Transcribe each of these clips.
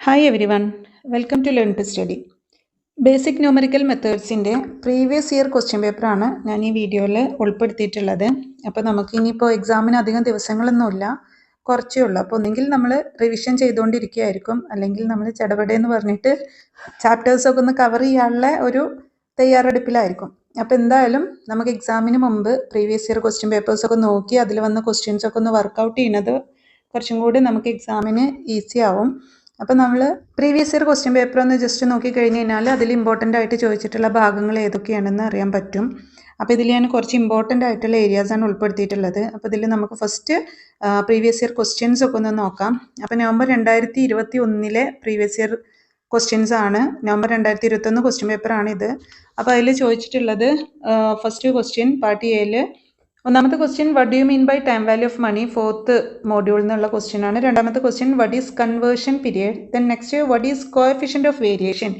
Hi everyone, welcome to Learn to Study. Basic numerical മെത്തേഡ്സിൻ്റെ previous year question പേപ്പറാണ് ഞാൻ ഈ വീഡിയോയിൽ ഉൾപ്പെടുത്തിയിട്ടുള്ളത്. അപ്പോൾ നമുക്ക് ഇനിയിപ്പോൾ എക്സാമിന് അധികം ദിവസങ്ങളൊന്നുമില്ല, കുറച്ചേ ഉള്ളൂ. അപ്പോൾ ഒന്നെങ്കിൽ നമ്മൾ റിവിഷൻ ചെയ്തുകൊണ്ടിരിക്കുകയായിരിക്കും, അല്ലെങ്കിൽ നമ്മൾ ചടപടയെന്ന് പറഞ്ഞിട്ട് ചാപ്റ്റേഴ്സൊക്കെ ഒന്ന് കവർ ചെയ്യാനുള്ള ഒരു തയ്യാറെടുപ്പിലായിരിക്കും. അപ്പോൾ എന്തായാലും നമുക്ക് എക്സാമിന് മുമ്പ് പ്രീവിയസ് ഇയർ ക്വസ്റ്റ്യൻ പേപ്പേഴ്സൊക്കെ നോക്കി അതിൽ വന്ന ക്വസ്റ്റ്യൻസൊക്കെ ഒന്ന് വർക്കൗട്ട് ചെയ്യുന്നത് കുറച്ചും കൂടി നമുക്ക് എക്സാമിന് ഈസി ആവും. അപ്പോൾ നമ്മൾ പ്രീവിയസ് ഇയർ ക്വസ്റ്റ്യൻ പേപ്പർ ഒന്ന് ജസ്റ്റ് നോക്കി കഴിഞ്ഞ് കഴിഞ്ഞാൽ അതിൽ ഇമ്പോർട്ടൻ്റ് ആയിട്ട് ചോദിച്ചിട്ടുള്ള ഭാഗങ്ങൾ ഏതൊക്കെയാണെന്ന് അറിയാൻ പറ്റും. അപ്പോൾ ഇതിൽ ഞാൻ കുറച്ച് ഇമ്പോർട്ടൻ്റ് ആയിട്ടുള്ള ഏരിയാസാണ് ഉൾപ്പെടുത്തിയിട്ടുള്ളത്. അപ്പോൾ ഇതിൽ നമുക്ക് ഫസ്റ്റ് പ്രീവിയസ് ഇയർ ക്വസ്റ്റ്യൻസ് ഒക്കെ ഒന്ന് നോക്കാം. അപ്പോൾ നവംബർ 2021 പ്രീവിയസ് ഇയർ ക്വസ്റ്റ്യൻസ് ആണ്. നവംബർ 2021 ക്വസ്റ്റ്യൻ പേപ്പറാണ് ഇത്. അപ്പോൾ അതിൽ ചോദിച്ചിട്ടുള്ളത് ഫസ്റ്റ് ക്വസ്റ്റ്യൻ പാർട്ട് എയിൽ ഒന്നാമത്തെ question what do you mean by time value of money, fourth module എന്നുള്ള ക്വസ്റ്റ്യൻ ആണ്. രണ്ടാമത്തെ question what is conversion period. Then next what is coefficient of variation.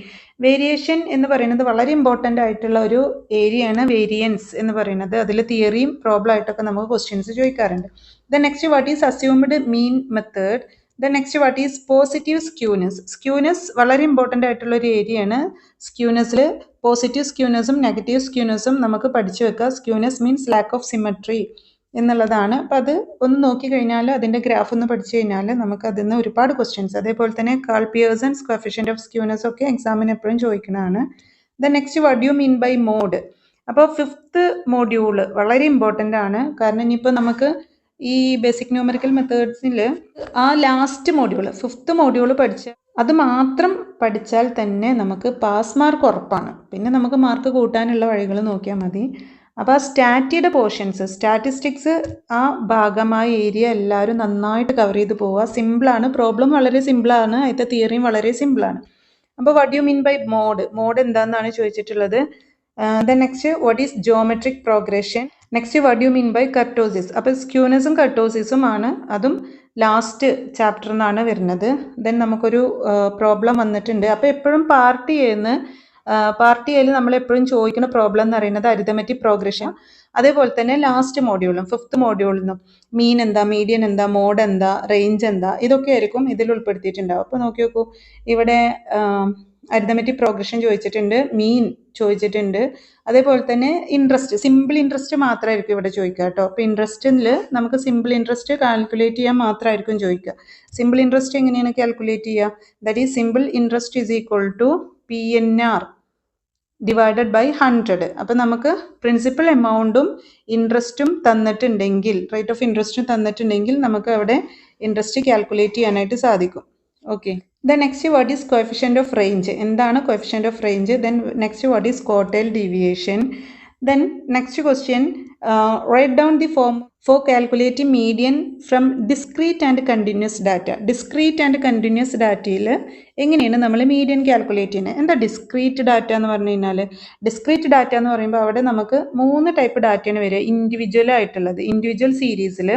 Variation എന്ന് പറയുന്നത് വളരെ ഇമ്പോർട്ടൻ്റ് ആയിട്ടുള്ള ഒരു ഏരിയയാണ് വേരിയൻസ് എന്ന് പറയുന്നത്. അതിൽ തിയറിയും പ്രോബ്ലം ആയിട്ടൊക്കെ നമുക്ക് ക്വസ്റ്റ്യൻസ് ചോദിക്കാറുണ്ട്. Then next what is assumed mean method. Then next what is positive skewness. Skewness വളരെ ഇമ്പോർട്ടൻ്റ് ആയിട്ടുള്ള ഒരു ഏരിയയാണ്. സ്ക്യൂനെസ്സിൽ പോസിറ്റീവ് സ്ക്യൂനെസും നെഗറ്റീവ് സ്ക്യൂനെസും നമുക്ക് പഠിച്ചു വെക്കുക. Skewness means lack of symmetry എന്നുള്ളതാണ്. അപ്പം അത് ഒന്ന് നോക്കിക്കഴിഞ്ഞാൽ അതിൻ്റെ ഗ്രാഫ് ഒന്ന് പഠിച്ചു കഴിഞ്ഞാൽ നമുക്ക് അതിൽ നിന്ന് ഒരുപാട് ക്വസ്റ്റ്യൻസ്, അതേപോലെ തന്നെ Karl Pearson's coefficient of skewness ഒക്കെ എക്സാമിന് എപ്പോഴും ചോദിക്കുന്നതാണ്. Then next what you mean by mode. അപ്പോൾ ഫിഫ്ത്ത് മോഡ്യൂള് വളരെ ഇമ്പോർട്ടൻ്റ് ആണ്. കാരണം ഇനിയിപ്പോൾ നമുക്ക് ഈ ബേസിക് ന്യൂമറിക്കൽ മെത്തേഡ്സിൽ ആ ലാസ്റ്റ് മോഡ്യൂൾ ഫിഫ്ത്ത് മോഡ്യൂൾ പഠിച്ചാൽ അത് മാത്രം പഠിച്ചാൽ തന്നെ നമുക്ക് പാസ് മാർക്ക് ഉറപ്പാണ്. പിന്നെ നമുക്ക് മാർക്ക് കൂട്ടാനുള്ള വഴികൾ നോക്കിയാൽ മതി. അപ്പോൾ ആ സ്റ്റാറ്റിയുടെ പോർഷൻസ്, സ്റ്റാറ്റിസ്റ്റിക്സ് ആ ഭാഗമായ ഏരിയ എല്ലാവരും നന്നായിട്ട് കവർ ചെയ്ത് പോവുക. സിമ്പിളാണ്, പ്രോബ്ലം വളരെ സിമ്പിളാണ്, അതിൻ്റെ തിയറിയും വളരെ സിമ്പിളാണ്. അപ്പോൾ what you mean by mode, mode എന്താണെന്നാണ് ചോദിച്ചിട്ടുള്ളത്. Then next what is geometric progression. Next what you mean by kurtosis. അപ്പോൾ സ്ക്യൂനസും കർട്ടോസിസും ആണ്, അതും ലാസ്റ്റ് ചാപ്റ്ററിൽ നിന്നാണ് വരുന്നത്. ദെൻ നമുക്കൊരു പ്രോബ്ലം വന്നിട്ടുണ്ട്. അപ്പോൾ എപ്പോഴും പാർട്ട് എയിൽ നമ്മൾ എപ്പോഴും ചോദിക്കുന്ന പ്രോബ്ലം എന്ന് പറയുന്നത് അരിതമെറ്റിക് പ്രോഗ്രഷൻ. അതേപോലെ തന്നെ ലാസ്റ്റ് മോഡ്യൂളും ഫിഫ്ത്ത് മോഡ്യൂളിനും മീൻ എന്താ, മീഡിയൻ എന്താ, മോഡ് എന്താ, റേഞ്ച് എന്താ, ഇതൊക്കെ ആയിരിക്കും ഇതിൽ ഉൾപ്പെടുത്തിയിട്ടുണ്ടാവും. അപ്പോൾ നോക്കി നോക്കൂ, ഇവിടെ അരിതമെറ്റിക് പ്രോഗ്രഷൻ ചോദിച്ചിട്ടുണ്ട്, മീൻ ചോദിച്ചിട്ടുണ്ട്, അതേപോലെ തന്നെ ഇൻട്രസ്റ്റ്, സിമ്പിൾ ഇൻട്രസ്റ്റ് മാത്രമായിരിക്കും ഇവിടെ ചോദിക്കുക കേട്ടോ. അപ്പോൾ ഇൻട്രസ്റ്റിൽ നമുക്ക് സിമ്പിൾ ഇൻട്രസ്റ്റ് കാൽക്കുലേറ്റ് ചെയ്യാൻ മാത്രമായിരിക്കും ചോദിക്കുക. സിമ്പിൾ ഇൻട്രസ്റ്റ് എങ്ങനെയാണ് കാൽക്കുലേറ്റ് ചെയ്യുക? That is simple interest is equal to PNR divided by 100. അപ്പോൾ നമുക്ക് പ്രിൻസിപ്പൽ എമൗണ്ടും ഇൻട്രസ്റ്റും തന്നിട്ടുണ്ടെങ്കിൽ, റേറ്റ് ഓഫ് ഇൻട്രസ്റ്റും തന്നിട്ടുണ്ടെങ്കിൽ നമുക്ക് അവിടെ ഇൻട്രസ്റ്റ് കാൽക്കുലേറ്റ് ചെയ്യാനായിട്ട് സാധിക്കും. Okay. Then next what is coefficient of range. എന്താണ് coefficient of range? Then next what is quartile deviation. Then next question write down the form for calculating median from discrete and continuous data. Discrete and continuous ഡാറ്റയിൽ എങ്ങനെയാണ് നമ്മൾ median calculate ചെയ്യുന്നത്? എന്താ discrete data എന്ന് പറഞ്ഞു കഴിഞ്ഞാൽ? Discrete data എന്ന് പറയുമ്പോൾ അവിടെ നമുക്ക് 3 ടൈപ്പ് ഡാറ്റയാണ് വരിക. ഇൻഡിവിജ്വൽ ആയിട്ടുള്ളത്, ഇൻഡിവിജ്വൽ സീരീസിൽ,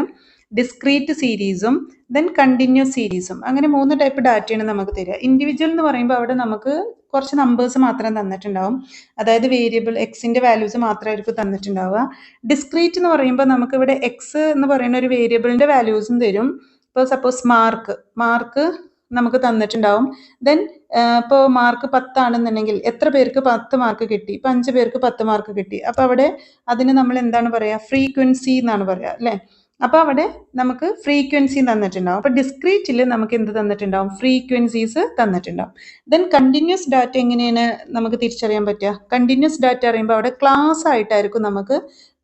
ഡിസ്ക്രീറ്റ് സീരീസും ദെൻ കണ്ടിന്യൂസ് സീരീസും, അങ്ങനെ 3 ടൈപ്പ് ഡാറ്റയാണ് നമുക്ക് തരിക. ഇൻഡിവിജ്വൽ എന്ന് പറയുമ്പോൾ അവിടെ നമുക്ക് കുറച്ച് നമ്പേഴ്സ് മാത്രം തന്നിട്ടുണ്ടാവും, അതായത് വേരിയബിൾ എക്സിൻ്റെ വാല്യൂസ് മാത്രമായിരിക്കും തന്നിട്ടുണ്ടാവുക. ഡിസ്ക്രീറ്റ് എന്ന് പറയുമ്പോൾ നമുക്കിവിടെ എക്സ് എന്ന് പറയുന്ന ഒരു വേരിയബിളിൻ്റെ വാല്യൂസും തരും. ഇപ്പോൾ സപ്പോസ് മാർക്ക് നമുക്ക് തന്നിട്ടുണ്ടാവും. ദെൻ ഇപ്പോൾ മാർക്ക് 10 ആണെന്നുണ്ടെങ്കിൽ എത്ര പേർക്ക് 10 മാർക്ക് കിട്ടി? ഇപ്പോൾ 5 പേർക്ക് 10 മാർക്ക് കിട്ടി. അപ്പോൾ അവിടെ അതിന് നമ്മൾ എന്താണ് പറയുക? ഫ്രീക്വൻസി എന്നാണ് പറയുക, അല്ലേ? അപ്പോൾ അവിടെ നമുക്ക് ഫ്രീക്വൻസി തന്നിട്ടുണ്ടാവും. അപ്പോൾ ഡിസ്ക്രീറ്റിൽ നമുക്ക് എന്ത് തന്നിട്ടുണ്ടാവും? ഫ്രീക്വൻസീസ് തന്നിട്ടുണ്ടാവും. ദെൻ കണ്ടിന്യൂസ് ഡാറ്റ എങ്ങനെയാണ് നമുക്ക് തിരിച്ചറിയാൻ പറ്റുക? കണ്ടിന്യൂസ് ഡാറ്റ അറിയുമ്പോൾ അവിടെ ക്ലാസ് ആയിട്ടായിരിക്കും നമുക്ക്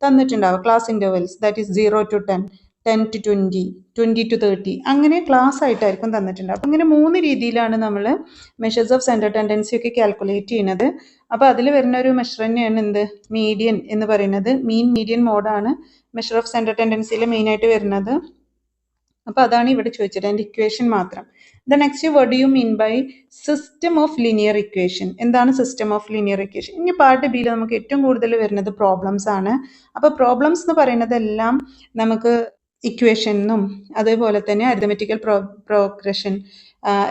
തന്നിട്ടുണ്ടാവുക. Class intervals, that is 0 to 10, 10 to 20, 20 to 30, അങ്ങനെ ക്ലാസ് ആയിട്ടായിരിക്കും തന്നിട്ടുണ്ടാവും. അപ്പോൾ ഇങ്ങനെ 3 രീതിയിലാണ് നമ്മൾ മെഷേഴ്സ് ഓഫ് സെൻട്രൽ ടെൻഡൻസി ഒക്കെ കാൽക്കുലേറ്റ് ചെയ്യുന്നത്. അപ്പോൾ അതിൽ വരുന്ന ഒരു മെഷർ തന്നെയാണ് എന്ത്? മീഡിയൻ എന്ന് പറയുന്നത്. മീൻ, മീഡിയൻ, മോഡാണ് മെഷർ ഓഫ് സെൻട്രൽ ടെൻഡൻസിയിൽ മെയിനായിട്ട് വരുന്നത്. അപ്പോൾ അതാണ് ഇവിടെ ചോദിച്ചത്, അതിൻ്റെ ഇക്വേഷൻ മാത്രം. The next what do you mean by system of linear equation. എന്താണ് സിസ്റ്റം ഓഫ് ലിനിയർ ഇക്വേഷൻ? ഇനി പാർട്ട് ബിയിൽ നമുക്ക് ഏറ്റവും കൂടുതൽ വരുന്നത് പ്രോബ്ലംസ് ആണ്. അപ്പോൾ പ്രോബ്ലംസ് എന്ന് പറയുന്നതെല്ലാം നമുക്ക് ഇക്വേഷനും അതേപോലെ തന്നെ അരിതമെറ്റിക്കൽ പ്രോഗ്രഷൻ,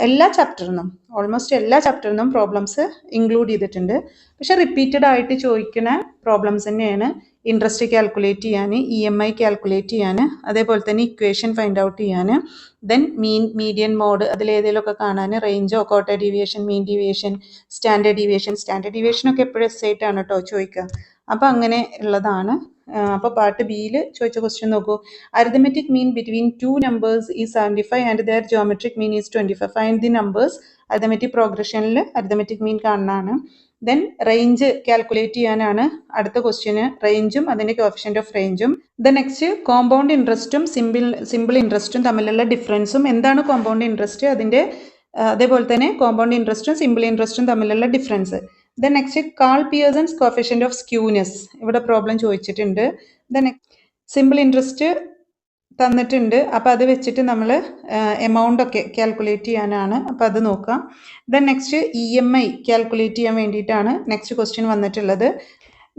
എല്ലാ ചാപ്റ്ററിനും ഓൾമോസ്റ്റ് എല്ലാ ചാപ്റ്ററിനും പ്രോബ്ലംസ് ഇൻക്ലൂഡ് ചെയ്തിട്ടുണ്ട്. പക്ഷെ റിപ്പീറ്റഡ് ആയിട്ട് ചോദിക്കുന്ന പ്രോബ്ലംസ് തന്നെയാണ്. ഇൻട്രസ്റ്റ് കാൽക്കുലേറ്റ് ചെയ്യാൻ, EMI കാൽക്കുലേറ്റ് ചെയ്യാൻ, അതേപോലെ തന്നെ ഇക്വേഷൻ ഫൈൻഡ് ഔട്ട് ചെയ്യാൻ, ദെൻ മീഡിയൻ മോഡ് അതിലേതെങ്കിലുമൊക്കെ കാണാൻ, റേഞ്ചോ quarter deviation, mean deviation, standard deviation ഒക്കെ എപ്പോഴും എസ് ആയിട്ടാണ് കേട്ടോ ചോദിക്കുക. അപ്പോൾ അങ്ങനെ ഉള്ളതാണ്. അപ്പോൾ പാർട്ട് ബിയിൽ ചോദിച്ച ക്വസ്റ്റ്യൻ നോക്കൂ. Arithmetic mean between two numbers is 75 and their geometric mean is 25. Find the numbers. Arithmetic പ്രോഗ്രഷനിൽ അരിത്തമെറ്റിക് മീൻ കാണാനാണ്. ദെൻ റേഞ്ച് കാൽക്കുലേറ്റ് ചെയ്യാനാണ് അടുത്ത ക്വസ്റ്റ്യന്. റേഞ്ചും അതിൻ്റെ കോഫിഷ്യൻ്റ് ഓഫ് റേഞ്ചും. ദെൻ നെക്സ്റ്റ് കോമ്പൗണ്ട് ഇൻട്രസ്റ്റും സിമ്പിൾ ഇൻട്രസ്റ്റും തമ്മിലുള്ള ഡിഫറൻസും. എന്താണ് കോമ്പൗണ്ട് ഇൻട്രസ്റ്റ്, അതിൻ്റെ അതേപോലെ തന്നെ കോമ്പൗണ്ട് ഇൻട്രസ്റ്റും സിമ്പിൾ ഇൻട്രസ്റ്റും തമ്മിലുള്ള difference. Then next Karl Pearson's coefficient of skewness ഇവിടെ പ്രോബ്ലം ചോദിച്ചിട്ടുണ്ട്. ദെൻ സിമ്പിൾ ഇൻട്രസ്റ്റ് തന്നിട്ടുണ്ട്. അപ്പോൾ അത് വെച്ചിട്ട് നമ്മൾ എമൗണ്ട് ഒക്കെ കാൽക്കുലേറ്റ് ചെയ്യാനാണ്. അപ്പോൾ അത് നോക്കാം. ദെൻ നെക്സ്റ്റ് EMI കാൽക്കുലേറ്റ് ചെയ്യാൻ വേണ്ടിയിട്ടാണ് നെക്സ്റ്റ് ക്വസ്റ്റ്യൻ വന്നിട്ടുള്ളത്.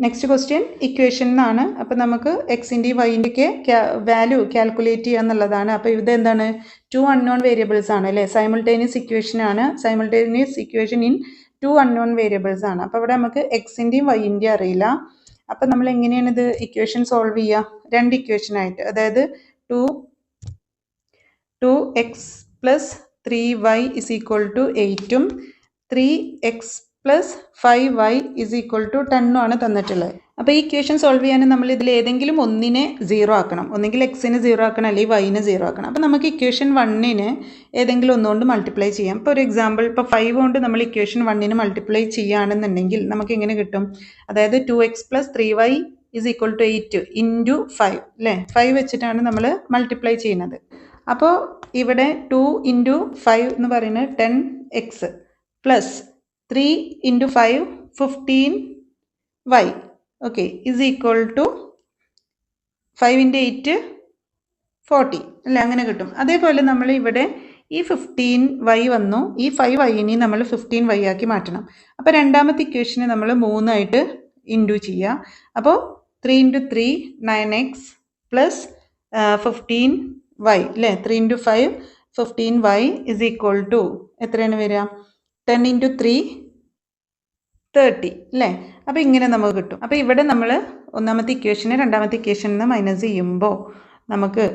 നെക്സ്റ്റ് ക്വസ്റ്റ്യൻ ഇക്വേഷൻ എന്നാണ്. അപ്പോൾ നമുക്ക് എക്സിൻ്റെയും വൈൻ്റെയൊക്കെ വാല്യൂ കാൽക്കുലേറ്റ് ചെയ്യുക എന്നുള്ളതാണ്. അപ്പോൾ ഇത് എന്താണ്, 2 അൺനോൺ വേരിയബിൾസ് ആണ് അല്ലേ. സൈമിൾട്ടേനിയസ് ഇക്വേഷൻ ആണ്. Simultaneous equation in 2 unknown variables ആണ്. അപ്പോൾ ഇവിടെ നമുക്ക് എക്സിൻ്റെയും വൈൻ്റെയും അറിയില്ല. അപ്പോൾ നമ്മൾ എങ്ങനെയാണ് ഇത് ഇക്വേഷൻ സോൾവ് ചെയ്യുക? 2 ഇക്വേഷനായിട്ട്, അതായത് 2x + 3y = 8ഉം 3x + 5y = 10 ആണ് തന്നിട്ടുള്ളത്. അപ്പോൾ ഈ ഇക്വേഷൻ സോൾവ് ചെയ്യാൻ നമ്മൾ ഇതിൽ ഏതെങ്കിലും ഒന്നിനെ 0 ആക്കണം. ഒന്നെങ്കിൽ എക്സിന് 0 ആക്കണം, അല്ലെങ്കിൽ വൈന് 0 ആക്കണം. അപ്പോൾ നമുക്ക് ഇക്വേഷൻ 1ന് ഏതെങ്കിലും ഒന്നുകൊണ്ട് മൾട്ടിപ്ലൈ ചെയ്യാം. ഇപ്പോൾ ഒരു എക്സാമ്പിൾ, ഇപ്പോൾ 5 കൊണ്ട് നമ്മൾ ഇക്വേഷൻ 1ന് മൾട്ടിപ്ലൈ ചെയ്യുകയാണെന്നുണ്ടെങ്കിൽ നമുക്ക് എങ്ങനെ കിട്ടും? അതായത് 2x + 3y = 8 × 5 അല്ലേ. 5 വെച്ചിട്ടാണ് നമ്മൾ മൾട്ടിപ്ലൈ ചെയ്യുന്നത്. അപ്പോൾ ഇവിടെ 2 × 5 എന്ന് പറയുന്നത് 10x പ്ലസ് 3 × 5 15y ഓക്കെ = 5 × 8 40 അല്ലേ, അങ്ങനെ കിട്ടും. അതേപോലെ നമ്മൾ ഇവിടെ ഈ 15y വന്നു, ഈ 5y നമ്മൾ 15y ആക്കി മാറ്റണം. അപ്പോൾ രണ്ടാമത്തെ ഇക്വേഷനെ നമ്മൾ 3 ആയിട്ട് ഇൻറ്റു ചെയ്യുക. അപ്പോൾ 3 × 3 9x പ്ലസ് 15y അല്ലേ. 3 × 5 15y = എത്രയാണ് വരിക? 10 × 3 30 അല്ലേ. അപ്പോൾ ഇങ്ങനെ നമുക്ക് കിട്ടും. അപ്പോൾ ഇവിടെ നമ്മൾ ഒന്നാമത്തെ ഇക്വേഷനെ രണ്ടാമത്തെ ഇക്വേഷനിൽ നിന്ന് മൈനസ് ചെയ്യുമ്പോൾ നമുക്ക്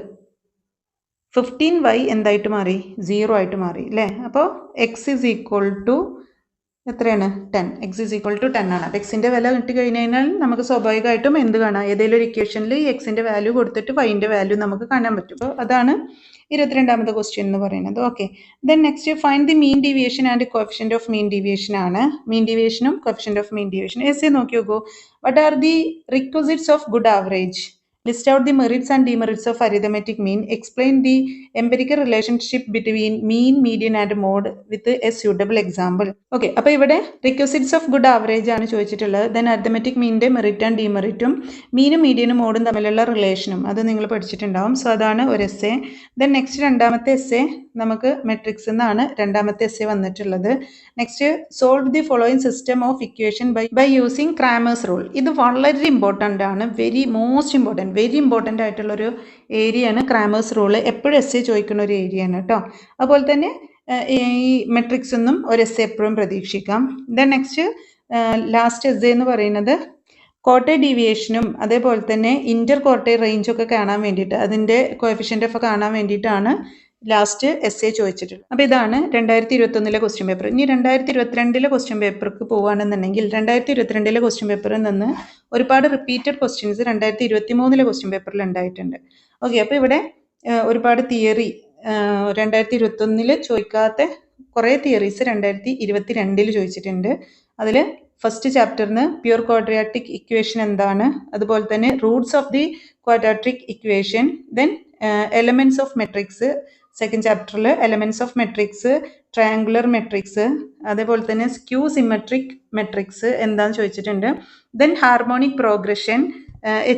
15y എന്തായിട്ട് മാറി? 0 ആയിട്ട് മാറി അല്ലേ. അപ്പോൾ x = എത്രയാണ്? 10. x = 10 ആണ്. അപ്പോൾ എക്സിൻ്റെ വില കിട്ടി കഴിഞ്ഞാൽ നമുക്ക് സ്വാഭാവികമായിട്ടും എന്ത് കാണാം? ഏതെങ്കിലും ഒരു ഇക്വേഷനിൽ ഈ എക്സിൻ്റെ വാല്യൂ കൊടുത്തിട്ട് വൈൻ്റെ വാല്യൂ നമുക്ക് കാണാൻ പറ്റും. അപ്പോൾ അതാണ് 22ാമത്തെ ക്വസ്റ്റ്യൻ എന്ന് പറയുന്നത്. Okay. Then next find the mean deviation and coefficient of mean deviation ആണ്. മീൻ ഡീവിയേഷനും കോഫിഷ്യൻ്റ് ഓഫ് മീൻ ഡീവിയേഷൻ. എസ് നോക്കി നോക്കൂ. What are the requisites of good average? List out the merits and demerits of arithmetic mean. Explain the empirical relationship between mean, median and mode with a suitable example. Okay, അപ്പോൾ ഇവിടെ requisites of good average ആണ് ചോദിച്ചിട്ടുള്ളത്. then arithmetic meanന്റെ merit and ഡിമെറിറ്റും മീനും മീഡിയനും മോഡും തമ്മിലുള്ള റിലേഷനും അത് നിങ്ങൾ പഠിച്ചിട്ടുണ്ടാവും. So അതാണ് ഒരു എസ്സേ. then നെക്സ്റ്റ് രണ്ടാമത്തെ എസ്സേ നമുക്ക് മെട്രിക്സ് എന്നാണ് രണ്ടാമത്തെ എസ്സേ വന്നിട്ടുള്ളത്. Next solve the following system of equation by using Cramer's rule. ഇത് വളരെ ഇമ്പോർട്ടൻ്റ് ആണ്. വെരി ഇമ്പോർട്ടൻ്റ് ആയിട്ടുള്ളൊരു ഏരിയയാണ് ക്രാമേഴ്സ് റൂള്. എപ്പോഴും എസ്സേ ചോദിക്കുന്ന ഒരു ഏരിയയാണ് കേട്ടോ. അതുപോലെ തന്നെ ഈ മെട്രിക്സ് ഒന്നും ഒരു എസ്സേ എപ്പോഴും പ്രതീക്ഷിക്കാം. ദെൻ നെക്സ്റ്റ് ലാസ്റ്റ് എസ്സേ എന്ന് പറയുന്നത് ക്വാർട്ടർ ഡീവിയേഷനും അതേപോലെ തന്നെ ഇൻ്റർ ക്വാർട്ടർ റേഞ്ചൊക്കെ കാണാൻ വേണ്ടിയിട്ട്, അതിൻ്റെ കോഎഫിഷ്യൻ്റ് ഒക്കെ കാണാൻ വേണ്ടിയിട്ടാണ് ലാസ്റ്റ് എസ്സേ ചോദിച്ചിട്ടുള്ളത്. അപ്പോൾ ഇതാണ് 2021 ക്വസ്റ്റ്യൻ പേപ്പർ. ഇനി 2022 ക്വസ്റ്റ്യൻ പേപ്പർക്ക് പോകുകയാണെന്നുണ്ടെങ്കിൽ 2022 ക്വസ്റ്റ്യൻ പേപ്പറിൽ നിന്ന് ഒരുപാട് റിപ്പീറ്റഡ് ക്വസ്റ്റ്യൻസ് 2023 ക്വസ്റ്റ്യൻ പേപ്പറിൽ ഉണ്ടായിട്ടുണ്ട്. ഓക്കെ. അപ്പോൾ ഇവിടെ ഒരുപാട് തിയറി 2021 ചോദിക്കാത്ത കുറേ തിയറീസ് 2022 ചോദിച്ചിട്ടുണ്ട്. അതിൽ ഫസ്റ്റ് ചാപ്റ്ററിന് പ്യൂർ ക്വാഡ്രാറ്റിക് ഇക്വേഷൻ എന്താണ്, അതുപോലെ തന്നെ roots of the quadratic equation, then elements of matrix. Second ചാപ്റ്ററിൽ elements of matrix, triangular matrix, അതേപോലെ തന്നെ സ്ക്യൂ സിമെട്രിക് മെട്രിക്സ് എന്താണെന്ന് ചോദിച്ചിട്ടുണ്ട്. ദെൻ ഹാർമോണിക് പ്രോഗ്രഷൻ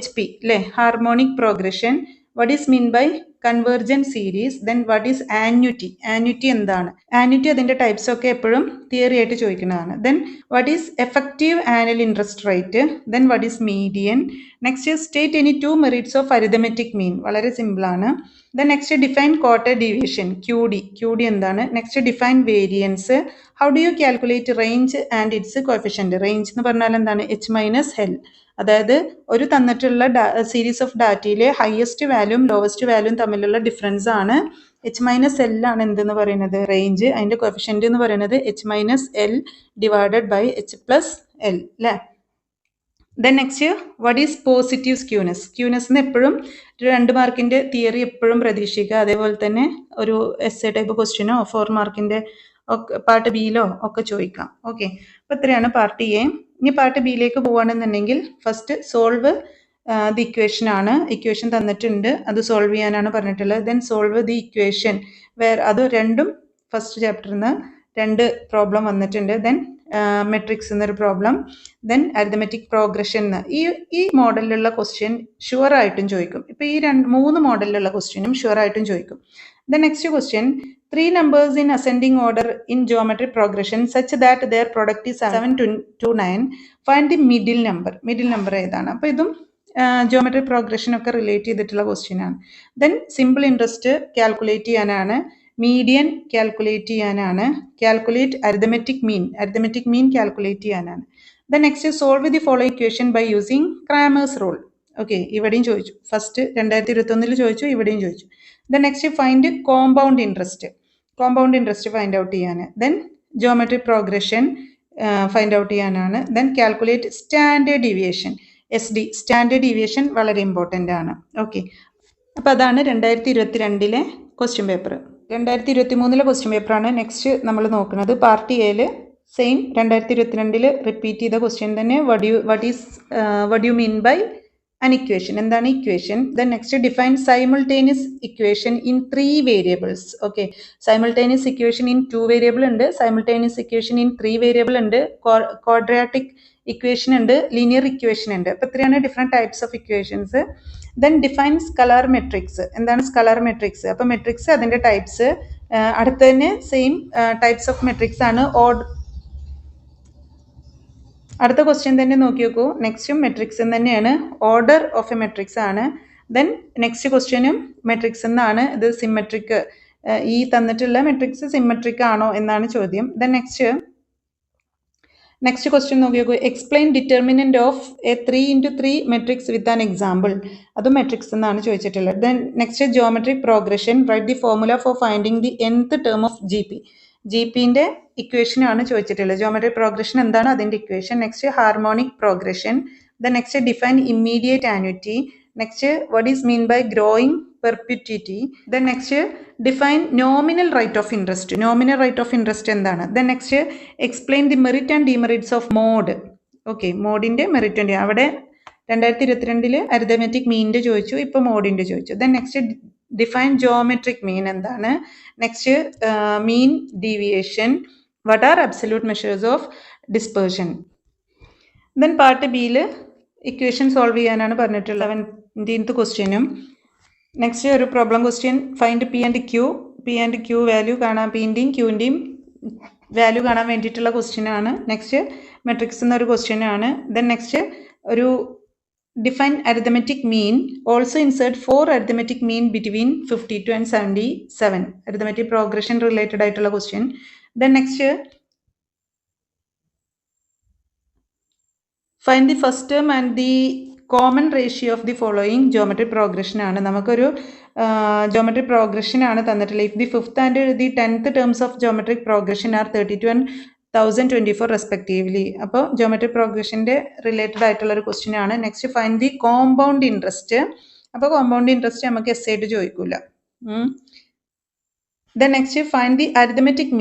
HP അല്ലേ. Harmonic progression, what is mean by convergent series, then what is annuity, annuity എന്താണ്, annuity അതിൻ്റെ types ഒക്കെ എപ്പോഴും തിയറി ആയിട്ട് ചോദിക്കുന്നതാണ്. Then what is effective annual interest rate, then what is median. Next state any 2 merits of arithmetic mean, വളരെ സിമ്പിളാണ്. Then next define quarter deviation, Q D എന്താണ്. Next define variance. How do you calculate range and its coefficient, range എന്ന് പറഞ്ഞാൽ എന്താണ്, H minus L. അതായത് ഒരു തന്നിട്ടുള്ള series of ഡാറ്റയിലെ ഹയസ്റ്റ് വാല്യൂം ലോവസ്റ്റ് വാല്യൂം തമ്മിലുള്ള ഡിഫറൻസ് ആണ് എച്ച് മൈനസ് എൽ ആണ് എന്തെന്ന് പറയുന്നത്, റേഞ്ച്. അതിൻ്റെ കോഎഫിഷ്യൻ്റ് എന്ന് പറയുന്നത് H minus L divided by H plus L അല്ലേ. Then next what is positive skewness, skewness എന്ന് എപ്പോഴും 2 മാർക്കിൻ്റെ തിയറി എപ്പോഴും പ്രതീക്ഷിക്കുക. അതേപോലെ തന്നെ ഒരു എസ്സേ ടൈപ്പ് ക്വസ്റ്റ്യനോ 4 മാർക്കിൻ്റെ പാർട്ട് ബിയിലോ ഒക്കെ ചോദിക്കാം. ഓക്കെ, അപ്പോൾ ഇത്രയാണ് പാർട്ട് എ. ഇനി പാർട്ട് ബിയിലേക്ക് പോവുകയാണെന്നുണ്ടെങ്കിൽ ഫസ്റ്റ് സോൾവ് ദി ഇക്വേഷൻ ആണ്. ഇക്വേഷൻ തന്നിട്ടുണ്ട്, അത് സോൾവ് ചെയ്യാനാണ് പറഞ്ഞിട്ടുള്ളത്. ദെൻ സോൾവ് ദി ഇക്വേഷൻ അത് രണ്ടും ഫസ്റ്റ് ചാപ്റ്ററിൽ നിന്ന് 2 പ്രോബ്ലം വന്നിട്ടുണ്ട്. ദെൻ മെട്രിക്സ് എന്നൊരു പ്രോബ്ലം, ദെൻ അരിതമെറ്റിക് പ്രോഗ്രഷൻ. ഈ മോഡലിലുള്ള ക്വസ്റ്റ്യൻ ഷുവറായിട്ടും ചോദിക്കും. ഇപ്പോൾ ഈ 3 മോഡലിലുള്ള ക്വസ്റ്റ്യനും ഷുവറായിട്ടും ചോദിക്കും. Then next question 3 numbers in ascending order in geometric progression such that their product is 7 to 9. Find the middle number. Middle number ഏതാണ്? അപ്പോൾ ഇതും ജോമെട്രിക് പ്രോഗ്രഷൻ ഒക്കെ റിലേറ്റ് ചെയ്തിട്ടുള്ള ക്വസ്റ്റ്യൻ ആണ്. ദെൻ സിമ്പിൾ ഇൻട്രസ്റ്റ് കാൽക്കുലേറ്റ് ചെയ്യാനാണ്, മീഡിയൻ കാൽക്കുലേറ്റ് ചെയ്യാനാണ്, calculate arithmetic mean calculate ചെയ്യാനാണ്. Then next solve the follow equation by using Cramer's rule. Okay, ഇവിടെയും ചോദിച്ചു, ഫസ്റ്റ് 2021 ചോദിച്ചു, ഇവിടെയും ചോദിച്ചു. Then next find compound interest find out ചെയ്യാൻ. Then geometric progression find out ചെയ്യാനാണ്. Then calculate standard deviation, SD standard deviation വളരെ important ആണ്. Okay, അപ്പോൾ അതാണ് 2022 ക്വസ്റ്റ്യൻ പേപ്പർ. 2023 ക്വസ്റ്റ്യൻ പേപ്പറാണ് നെക്സ്റ്റ് നമ്മൾ നോക്കുന്നത്. പാർട്ട് എയിൽ സെയിം 2022 റിപ്പീറ്റ് ചെയ്ത ക്വസ്റ്റ്യൻ തന്നെ. What you mean by an equation, എന്താണ് equation. Then next define simultaneous equation in 3 variables. Okay, simultaneous equation in 2 variable ഉണ്ട്, സൈമിൾട്ടേനിയസ് ഇക്വേഷൻ ഇൻ 3 വേരിയബിൾ ഉണ്ട്, quadratic equation ഉണ്ട്, ലീനിയർ ഇക്വേഷൻ ഉണ്ട്. അപ്പോൾ ഇത്രയാണ് different types of equations. Then define scalar matrix, എന്താണ് scalar matrix. അപ്പോൾ matrix അതിൻ്റെ types അടുത്ത് തന്നെ സെയിം ടൈപ്സ് ഓഫ് മെട്രിക്സ് ആണ്. അടുത്ത ക്വസ്റ്റ്യൻ തന്നെ നോക്കി നോക്കൂ, നെക്സ്റ്റും മെട്രിക്സ് തന്നെയാണ്, ഓർഡർ ഓഫ് എ മെട്രിക്സ് ആണ്. ദെൻ നെക്സ്റ്റ് ക്വസ്റ്റ്യനും മെട്രിക്സ് എന്നാണ്. ഇത് സിമെട്രിക്, ഈ തന്നിട്ടുള്ള മെട്രിക്സ് സിമെട്രിക് ആണോ എന്നാണ് ചോദ്യം. ദെൻ നെക്സ്റ്റ് ക്വസ്റ്റ്യൻ നോക്കി നോക്കൂ, explain determinant of a 3x3 matrix with an example. അതും മെട്രിക്സ് എന്നാണ് ചോദിച്ചിട്ടുള്ളത്. Then next geometric progression, write the formula for finding the nth term of GPൻ്റെ ഇക്വേഷൻ ആണ് ചോദിച്ചിട്ടുള്ളത്. ജോമെട്രിക് പ്രോഗ്രഷൻ എന്താണ്, അതിൻ്റെ equation. Next harmonic progression. Then next define immediate annuity. Next what is mean by growing perpetuity. Then next define nominal rate of interest എന്താണ്. Then next explain the merit and demerits of mode. Okay, മോഡിൻ്റെ merit ഉണ്ട്. അവിടെ 2022 arithmetic മീനിൻ്റെ ചോദിച്ചു, ഇപ്പോൾ മോഡിൻ്റെ ചോദിച്ചു. Then next define geometric mean എന്താണ്. Next mean deviation, what are absolute measures of dispersion. Then part ബിയിൽ ഇക്വേഷൻ സോൾവ് ചെയ്യാനാണ് പറഞ്ഞിട്ടുള്ളത് 17th ക്വസ്റ്റ്യനും. നെക്സ്റ്റ് ഒരു problem question, find P and Q value കാണാൻ, പിൻ്റെയും ക്യൂൻ്റെയും വാല്യൂ കാണാൻ വേണ്ടിയിട്ടുള്ള ക്വസ്റ്റ്യൻ ആണ്. നെക്സ്റ്റ് മെട്രിക്സ് എന്നൊരു ക്വസ്റ്റ്യൻ ആണ്. ദെൻ നെക്സ്റ്റ് ഒരു define arithmetic mean, also insert 4 arithmetic mean between 52 and 77. Arithmetic progression related ആയിട്ടുള്ള question. Then next find the first term and the common ratio of the following geometric progression ആണ്. നമുക്കൊരു geometric progression ആണ് തന്നിട്ടുള്ളത്. If the 5th and the 10th terms of geometric progression are 32 and 1024 respectively. അപ്പോൾ geometric progressionൻ്റെ related ആയിട്ടുള്ള ഒരു question ആണ്. Next find the compound interest. അപ്പോൾ compound interest നമുക്ക് എസ് ആയിട്ട് ചോദിക്കില്ല. Then next find the arithmetic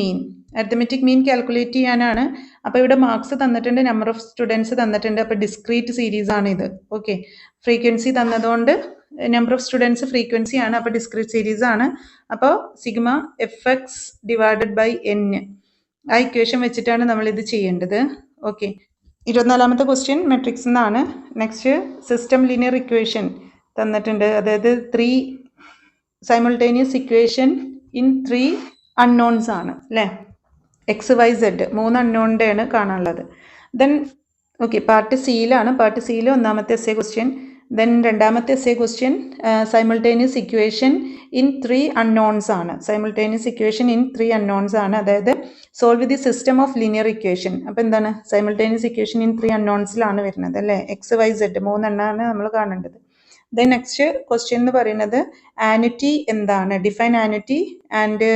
mean calculate ചെയ്യാനാണ്. അപ്പോൾ ഇവിടെ മാർക്സ് തന്നിട്ടുണ്ട്, നമ്പർ ഓഫ് സ്റ്റുഡൻസ് തന്നിട്ടുണ്ട്. അപ്പോൾ ഡിസ്ക്രീറ്റ് സീരീസ് ആണ് ഇത്. ഓക്കെ, ഫ്രീക്വൻസി തന്നതുകൊണ്ട് നമ്പർ ഓഫ് സ്റ്റുഡൻസ് ഫ്രീക്വൻസി ആണ്, അപ്പോൾ ഡിസ്ക്രീറ്റ് സീരീസ് ആണ്. അപ്പോൾ sigma FX divided by N, ആ ഇക്വേഷൻ വെച്ചിട്ടാണ് നമ്മളിത് ചെയ്യേണ്ടത്. ഓക്കെ, 24ാമത്തെ ക്വസ്റ്റ്യൻ മെട്രിക്സ് എന്നാണ്. നെക്സ്റ്റ് സിസ്റ്റം ലീനിയർ ഇക്വേഷൻ തന്നിട്ടുണ്ട്, അതായത് 3 സൈമിൾട്ടേനിയസ് ഇക്വേഷൻ ഇൻ 3 അൺനോൺസ് ആണ് അല്ലേ. എക്സ് വൈ സെഡ് 3 അൺനോണിൻ്റെയാണ് കാണാനുള്ളത്. ദെൻ ഓക്കെ, പാർട്ട് സിയിലാണ്. പാർട്ട് സിയിൽ ഒന്നാമത്തെ എസ് എ ക്വസ്റ്റ്യൻ. ദെൻ രണ്ടാമത്തെ S A question simultaneous equation in 3 unknowns ആണ്. സൈമിൾട്ടേനിയസ് ഇക്വേഷൻ ഇൻ 3 അൺനോൺസ് ആണ്, അതായത് solve the system of linear equation. അപ്പോൾ എന്താണ് സൈമിൾട്ടേനിയസ് ഇക്വേഷൻ ഇൻ 3 അൺനോൺസിലാണ് വരുന്നത് അല്ലേ. എക്സ് വൈ സെഡ് 3 എണ്ണമാണ് നമ്മൾ കാണേണ്ടത്. ദെൻ നെക്സ്റ്റ് ക്വസ്റ്റ്യൻ എന്ന് പറയുന്നത് ആനിറ്റി എന്താണ്, define annuity and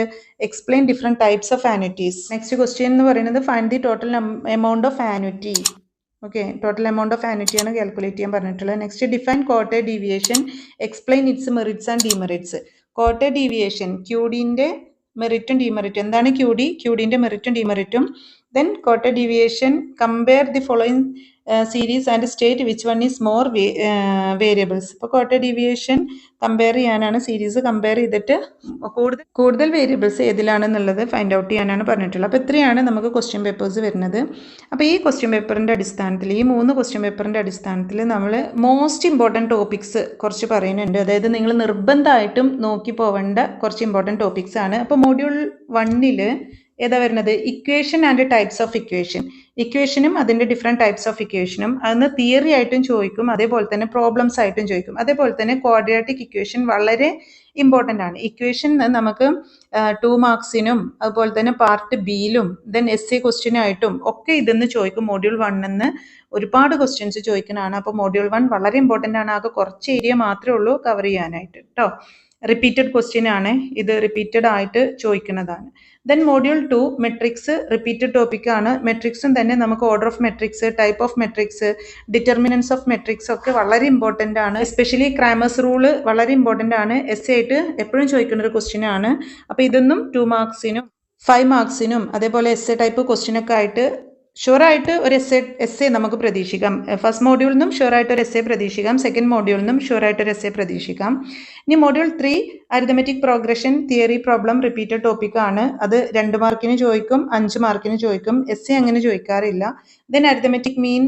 explain different types of annuities. Next question എന്ന് പറയുന്നത് find the total amount of annuity. Okay, total amount of ആനിറ്റിയാണ് കാൽക്കുലേറ്റ് ചെയ്യാൻ പറഞ്ഞിട്ടുള്ളത്. Next define quarter deviation, explain its merits and demerits. Quarter deviation, ക്യൂഡിൻ്റെ മെറിറ്റും ഡിമെറിറ്റും. എന്താണ് Q D? ക്യൂഡിൻ്റെ മെറിറ്റും ഡിമെറിറ്റും. Then quarter deviation, compare the following series and state which one is more variables. ഇപ്പോൾ ക്വാർട്ടർ ഡീവിയേഷൻ കമ്പയർ ചെയ്യാനാണ്, സീരീസ് കമ്പയർ ചെയ്തിട്ട് കൂടുതൽ വേരിയബിൾസ് ഏതിലാണെന്നുള്ളത് ഫൈൻഡ് ഔട്ട് ചെയ്യാനാണ് പറഞ്ഞിട്ടുള്ളത്. അപ്പോൾ ഇത്രയാണ് നമുക്ക് ക്വസ്റ്റ്യൻ പേപ്പേഴ്സ് വരുന്നത്. അപ്പോൾ ഈ ക്വസ്റ്റ്യൻ പേപ്പറിൻ്റെ അടിസ്ഥാനത്തിൽ, ഈ 3 ക്വസ്റ്റ്യൻ പേപ്പറിൻ്റെ അടിസ്ഥാനത്തിൽ നമ്മൾ മോസ്റ്റ് ഇമ്പോർട്ടൻറ്റ് ടോപ്പിക്സ് കുറച്ച് പറയുന്നുണ്ട്. അതായത് നിങ്ങൾ നിർബന്ധമായിട്ടും നോക്കി പോവേണ്ട കുറച്ച് ഇമ്പോർട്ടൻറ്റ് ടോപ്പിക്സ് ആണ്. അപ്പോൾ മൊഡ്യൂൾ 1 ഏതാ വരുന്നത്? Equation and types of equation. ഇക്വേഷനും അതിൻ്റെ ഡിഫറെൻറ്റ് ടൈപ്സ് ഓഫ് ഇക്വേഷനും അതൊന്ന് തിയറി ആയിട്ടും ചോദിക്കും, അതേപോലെ തന്നെ പ്രോബ്ലംസ് ആയിട്ടും ചോദിക്കും. അതേപോലെ തന്നെ ക്വാഡ്രാറ്റിക് ഇക്വേഷൻ വളരെ ഇമ്പോർട്ടൻ്റ് ആണ്. ഇക്വേഷൻ നമുക്ക് 2 മാർക്സിനും അതുപോലെ തന്നെ പാർട്ട് ബിയിലും ദെൻ എസ് എ ക്വസ്റ്റ്യനായിട്ടും ഒക്കെ ഇതെന്ന് ചോദിക്കും. മൊഡ്യൂൾ 1 ഒരുപാട് ക്വസ്റ്റ്യൻസ് ചോദിക്കുന്നതാണ്. അപ്പോൾ മൊഡ്യൂൾ 1 വളരെ ഇമ്പോർട്ടൻ്റ് ആണ്. ആകെ കുറച്ച് ഏരിയ മാത്രമേ ഉള്ളൂ കവർ ചെയ്യാനായിട്ട് കേട്ടോ. റിപ്പീറ്റഡ് ക്വസ്റ്റ്യൻ ആണ് ഇത്, റിപ്പീറ്റഡ് ആയിട്ട് ചോദിക്കുന്നതാണ്. Then module 2 matrix repeated topic ആണ്. മെട്രിക്സും തന്നെ നമുക്ക് order of matrix, type of matrix, determinants of matrix ഒക്കെ വളരെ ഇമ്പോർട്ടൻ്റ് ആണ്. എസ്പെഷ്യലി ക്രാമേഴ്സ് റൂള് വളരെ ഇമ്പോർട്ടൻ്റ് ആണ്. എസ് ആയിട്ട് എപ്പോഴും ചോദിക്കുന്ന ഒരു ക്വസ്റ്റ്യൻ ആണ്. അപ്പോൾ ഇതൊന്നും 2 മാർക്സിനും 5 മാർക്സിനും അതേപോലെ എസ് എ ടൈപ്പ് ക്വസ്റ്റ്യനൊക്കെ ആയിട്ട് ഷുവറായിട്ട് ഒരു എസ് എ നമുക്ക് പ്രതീക്ഷിക്കാം. ഫസ്റ്റ് മോഡ്യൂളിൽ നിന്നും ഷുവറായിട്ട് ഒരു എസ് എ പ്രതീക്ഷിക്കാം. സെക്കൻഡ് മോഡ്യൂളിൽ നിന്നും ഷുവറായിട്ട് ഒരു എസ് എ പ്രതീക്ഷിക്കാം. ഇനി module 3 arithmetic progression theory problem repeated ടോപ്പിക്കാണ്. അത് 2 മാർക്കിന് ചോദിക്കും, 5 മാർക്കിന് ചോദിക്കും. എസ് എ അങ്ങനെ ചോദിക്കാറില്ല. ദെൻ അരിതമെറ്റിക് മീൻ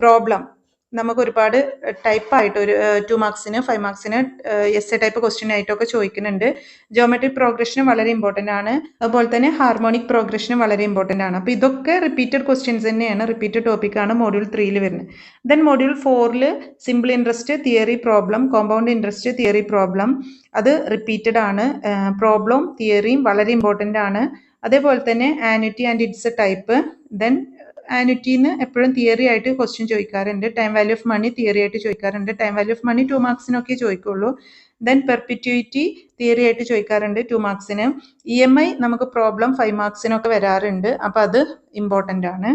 പ്രോബ്ലം നമുക്ക് ഒരുപാട് ടൈപ്പായിട്ട് ഒരു 2 മാർക്സിന് 5 മാർക്സിന് എസ് എ ടൈപ്പ് ക്വസ്റ്റ്യൻ ആയിട്ടൊക്കെ ചോദിക്കുന്നുണ്ട്. ജോമെട്രിക് പ്രോഗ്രഷനും വളരെ ഇമ്പോർട്ടൻ്റ് ആണ്. അതുപോലെ തന്നെ ഹാർമോണിക് പ്രോഗ്രഷനും വളരെ ഇമ്പോർട്ടൻ്റ് ആണ്. അപ്പോൾ ഇതൊക്കെ റിപ്പീറ്റഡ് ക്വസ്റ്റ്യൻസ് തന്നെയാണ്, റിപ്പീറ്റഡ് ടോപ്പിക്കാണ് മൊഡ്യൂൾ 3 വരുന്നത്. Then module 4 simple interest theory problem, compound interest theory problem, അത് റിപ്പീറ്റഡ് ആണ്. പ്രോബ്ലം തിയറിയും വളരെ ഇമ്പോർട്ടൻ്റ് ആണ്. അതേപോലെ തന്നെ annuity and its type. Then ആനിറ്റിന്ന് എപ്പോഴും തിയറി ആയിട്ട് ക്വസ്റ്റ്യൻ ചോദിക്കാറുണ്ട്. Time value of money theory ആയിട്ട് ചോദിക്കാറുണ്ട്. ടൈം വാല്യൂ ഓഫ് മണി 2 മാർക്സിനൊക്കെ ചോദിക്കുള്ളൂ. ദെൻ പെർപിറ്റ്യൂറ്റി തിയറി ആയിട്ട് ചോദിക്കാറുണ്ട് 2 മാർക്സിന്. EMI നമുക്ക് പ്രോബ്ലം 5 മാർക്സിനൊക്കെ വരാറുണ്ട്. അപ്പോൾ അത് ഇമ്പോർട്ടൻ്റ് ആണ്.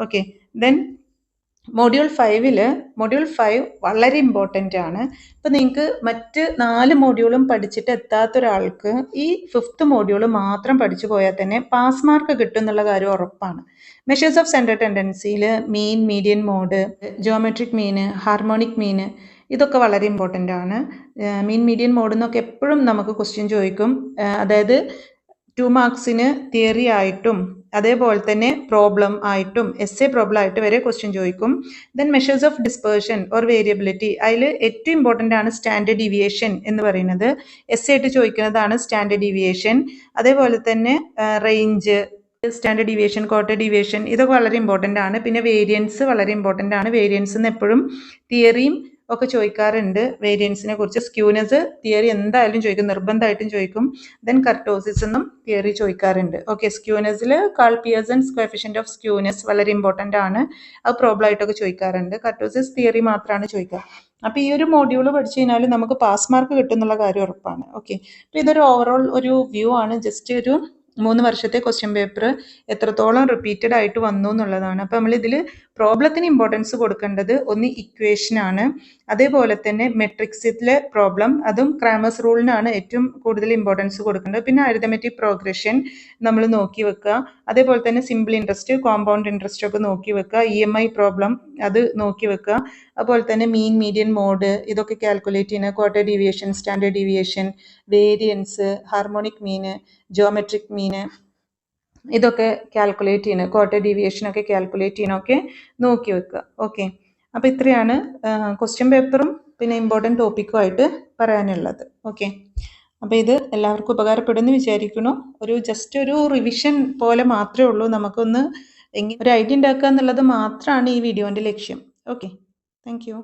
ഓക്കെ, ദെൻ മൊഡ്യൂൾ 5 വളരെ ഇമ്പോർട്ടൻ്റ് ആണ്. ഇപ്പം നിങ്ങൾക്ക് മറ്റ് 4 മോഡ്യൂളും പഠിച്ചിട്ട് എത്താത്ത ഒരാൾക്ക് ഈ 5th മോഡ്യൂൾ മാത്രം പഠിച്ചു പോയാൽ തന്നെ പാസ് മാർക്ക് കിട്ടും എന്നുള്ള കാര്യം ഉറപ്പാണ്. മെഷേഴ്സ് ഓഫ് സെൻട്രൽ ടെൻഡൻസിയിൽ മീൻ, മീഡിയൻ മോഡ്, ജോമെട്രിക് മീന്, ഹാർമോണിക് മീന് ഇതൊക്കെ വളരെ ഇമ്പോർട്ടൻ്റ് ആണ്. മീൻ, മീഡിയൻ മോഡ് എന്നൊക്കെ എപ്പോഴും നമുക്ക് ക്വസ്റ്റ്യൻ ചോദിക്കും. അതായത് 2 മാർക്സിന് തിയറി ആയിട്ടും അതേപോലെ തന്നെ പ്രോബ്ലം ആയിട്ടും എസ് എ പ്രോബ്ലം ആയിട്ട് വരെ ക്വസ്റ്റ്യൻ ചോദിക്കും. Then measures of dispersion or variability, അതിൽ ഏറ്റവും ഇമ്പോർട്ടൻ്റ് ആണ് സ്റ്റാൻഡേർഡ് ഡീവിയേഷൻ എന്ന് പറയുന്നത്. എസ് എ ആയിട്ട് ചോദിക്കുന്നതാണ് സ്റ്റാൻഡേർഡ് ഡീവിയേഷൻ. അതേപോലെ തന്നെ range, standard deviation, quarter deviation ഇതൊക്കെ വളരെ ഇമ്പോർട്ടൻ്റ് ആണ്. പിന്നെ വേരിയൻസ് വളരെ ഇമ്പോർട്ടൻ്റ് ആണ്. വേരിയൻസ് എന്ന് എപ്പോഴും തിയറിയും ഒക്കെ ചോദിക്കാറുണ്ട്. വേരിയൻസിനെ കുറിച്ച് സ്ക്യൂനെസ് തിയറി എന്തായാലും ചോദിക്കും, നിർബന്ധമായിട്ടും ചോദിക്കും. ദെൻ കർട്ടോസിസ് എന്നും തിയറി ചോദിക്കാറുണ്ട്. ഓക്കെ, സ്ക്യൂനെസിൽ Karl Pearson's coefficient of skewness വളരെ ഇമ്പോർട്ടൻ്റ് ആണ്. അത് പ്രോബ്ലം ആയിട്ടൊക്കെ ചോദിക്കാറുണ്ട്. കർട്ടോസിസ് തിയറി മാത്രമാണ് ചോദിക്കുക. അപ്പോൾ ഈ ഒരു മോഡ്യൂൾ പഠിച്ചു കഴിഞ്ഞാൽ നമുക്ക് പാസ് മാർക്ക് കിട്ടും എന്നുള്ള കാര്യം ഉറപ്പാണ്. ഓക്കെ, അപ്പോൾ ഇതൊരു ഓവറോൾ ഒരു വ്യൂ ആണ്. ജസ്റ്റ് ഒരു 3 വർഷത്തെ ക്വസ്റ്റ്യൻ പേപ്പർ എത്രത്തോളം റിപ്പീറ്റഡ് ആയിട്ട് വന്നു എന്നുള്ളതാണ്. അപ്പോൾ നമ്മളിതിൽ പ്രോബ്ലത്തിന് ഇമ്പോർട്ടൻസ് കൊടുക്കേണ്ടത് ഒന്ന് ഇക്വേഷനാണ്. അതേപോലെ തന്നെ മെട്രിക്സിലെ പ്രോബ്ലം, അതും ക്രാമേഴ്സ് റൂളിനാണ് ഏറ്റവും കൂടുതൽ ഇമ്പോർട്ടൻസ് കൊടുക്കേണ്ടത്. പിന്നെ അരിതമെറ്റിക് പ്രോഗ്രഷൻ നമ്മൾ നോക്കി വെക്കുക. അതേപോലെ തന്നെ സിമ്പിൾ ഇൻട്രസ്റ്റ്, കോമ്പൗണ്ട് ഇൻട്രസ്റ്റ് ഒക്കെ നോക്കി വെക്കുക. EMI പ്രോബ്ലം അത് നോക്കി വെക്കുക. അതുപോലെ തന്നെ മീൻ, മീഡിയൻ മോഡ് ഇതൊക്കെ കാൽക്കുലേറ്റ് ചെയ്യുന്ന, quarter deviation, standard deviation, variance, harmonic mean, geometric mean ഇതൊക്കെ കാൽക്കുലേറ്റ് ചെയ്യുന്ന, ക്വാർട്ടർ ഡീവിയേഷനൊക്കെ കാൽക്കുലേറ്റ് ചെയ്യാനൊക്കെ നോക്കി വെക്കുക. ഓക്കെ, അപ്പോൾ ഇത്രയാണ് ക്വസ്റ്റ്യൻ പേപ്പറും പിന്നെ ഇമ്പോർട്ടൻറ്റ് ടോപ്പിക്കുമായിട്ട് പറയാനുള്ളത്. ഓക്കെ, അപ്പോൾ ഇത് എല്ലാവർക്കും ഉപകാരപ്പെടുമെന്ന് വിചാരിക്കുന്നു. ജസ്റ്റ് ഒരു റിവിഷൻ പോലെ മാത്രമേ ഉള്ളൂ. നമുക്കൊന്ന് ഒരു ഐഡിയ ഉണ്ടാക്കുക എന്നുള്ളത് മാത്രമാണ് ഈ വീഡിയോൻ്റെ ലക്ഷ്യം. Okay, thank you.